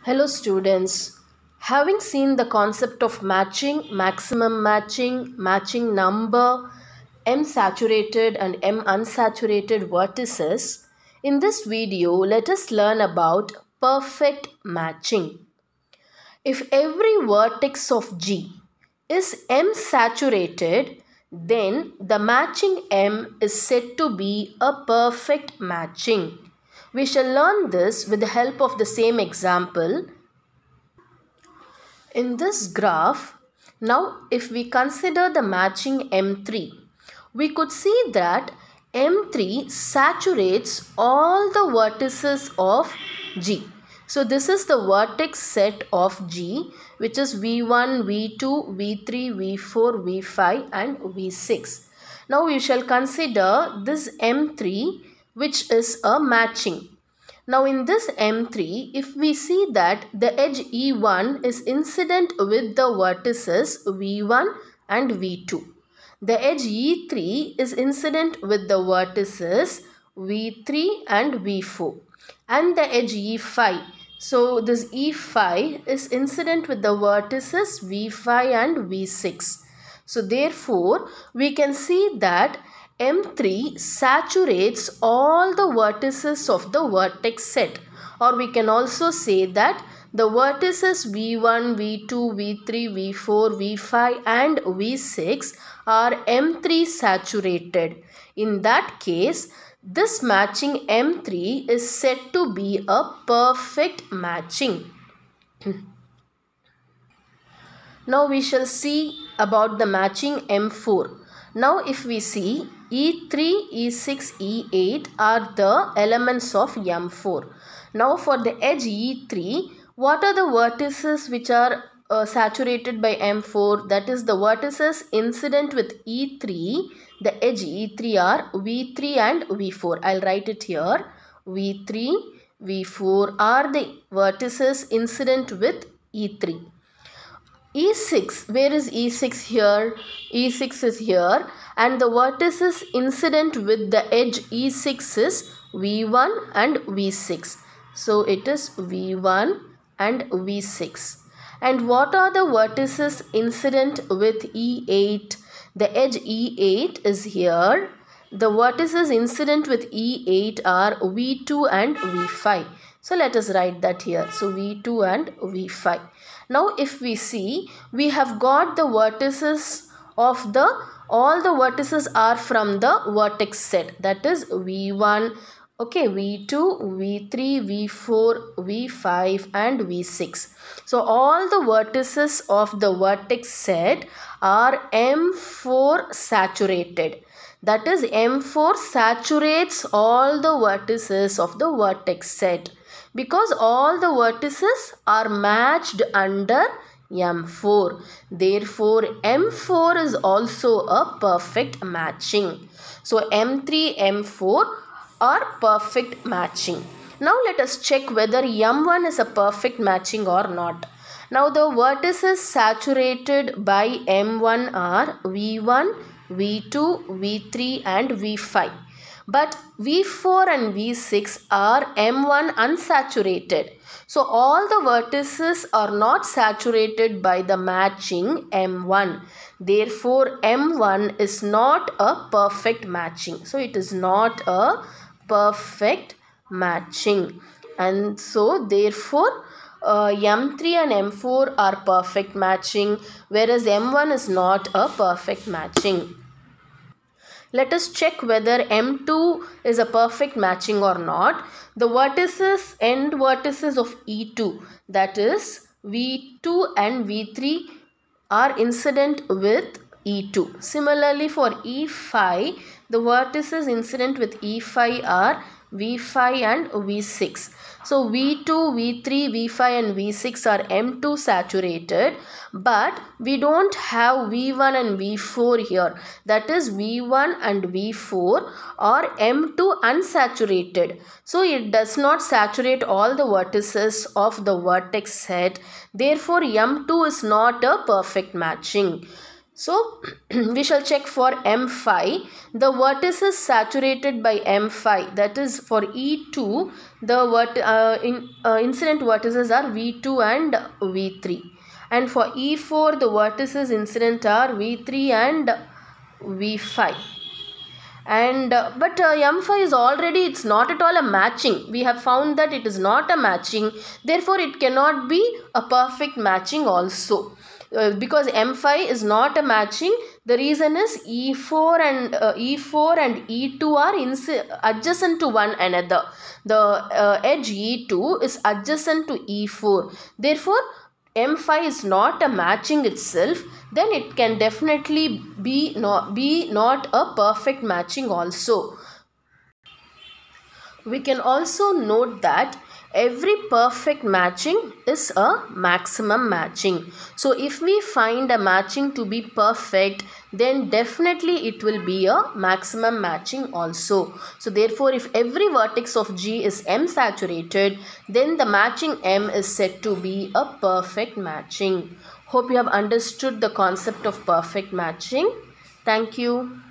Hello students, having seen the concept of matching, maximum matching, matching number, M saturated and M unsaturated vertices, in this video let us learn about perfect matching. If every vertex of G is M saturated, then the matching M is said to be a perfect matching. We shall learn this with the help of the same example. In this graph, now if we consider the matching M3, we could see that M3 saturates all the vertices of G. So this is the vertex set of G, which is V1, V2, V3, V4, V5 and V6. Now we shall consider this M3, which is a matching. Now in this M3, if we see that the edge E1 is incident with the vertices V1 and V2. The edge E3 is incident with the vertices V3 and V4. And the edge E5. So this E5 is incident with the vertices V5 and V6. So therefore, we can see that M3 saturates all the vertices of the vertex set, or we can also say that the vertices V1, V2, V3, V4, V5 and V6 are M3 saturated. In that case, this matching M3 is said to be a perfect matching. Now we shall see about the matching M4. Now if we see E3, E6, E8 are the elements of M4. Now for the edge E3, what are the vertices which are saturated by M4? That is the vertices incident with E3, the edge E3 are V3 and V4. I'll write it here. V3, V4 are the vertices incident with E3. E6, where is E6 here? E6 is here and the vertices incident with the edge E6 is V1 and V6. So it is V1 and V6. And what are the vertices incident with E8? The edge E8 is here. The vertices incident with E8 are V2 and V5. So let us write that here. So V2 and V5. Now if we see, we have got the vertices of all the vertices are from the vertex set. That is V1, okay, V2, V3, V4, V5 and V6. So all the vertices of the vertex set are M4 saturated. That is M4 saturates all the vertices of the vertex set, because all the vertices are matched under M4. Therefore, M4 is also a perfect matching. So, M3, M4 are perfect matching. Now, let us check whether M1 is a perfect matching or not. Now, the vertices saturated by M1 are V1, V2, V3 and V5. But V4 and V6 are M1 unsaturated. So all the vertices are not saturated by the matching M1. Therefore, M1 is not a perfect matching. So it is not a perfect matching. And so therefore, M3 and M4 are perfect matching, whereas M1 is not a perfect matching. Let us check whether M2 is a perfect matching or not. The vertices, end vertices of E2, that is V2 and V3 are incident with E2. Similarly for E5, the vertices incident with E5 are V5 and V6. So V2, V3, V5 and V6 are M2 saturated, but we don't have V1 and V4 here. That is V1 and V4 are M2 unsaturated. So it does not saturate all the vertices of the vertex set. Therefore M2 is not a perfect matching. So we shall check for M phi. The vertices saturated by M phi, that is for E2, the incident vertices are V2 and V3. And for E4, the vertices incident are V3 and V5. And but M phi is already, it's not at all a matching. We have found that it is not a matching, therefore it cannot be a perfect matching also. Because M phi is not a matching, the reason is E4 and E2 are adjacent to one another. The edge E2 is adjacent to E4, therefore M phi is not a matching itself, then it can definitely be not a perfect matching also. We can also note that every perfect matching is a maximum matching. So if we find a matching to be perfect, then definitely it will be a maximum matching also. So therefore, if every vertex of G is M saturated, then the matching M is said to be a perfect matching. Hope you have understood the concept of perfect matching. Thank you.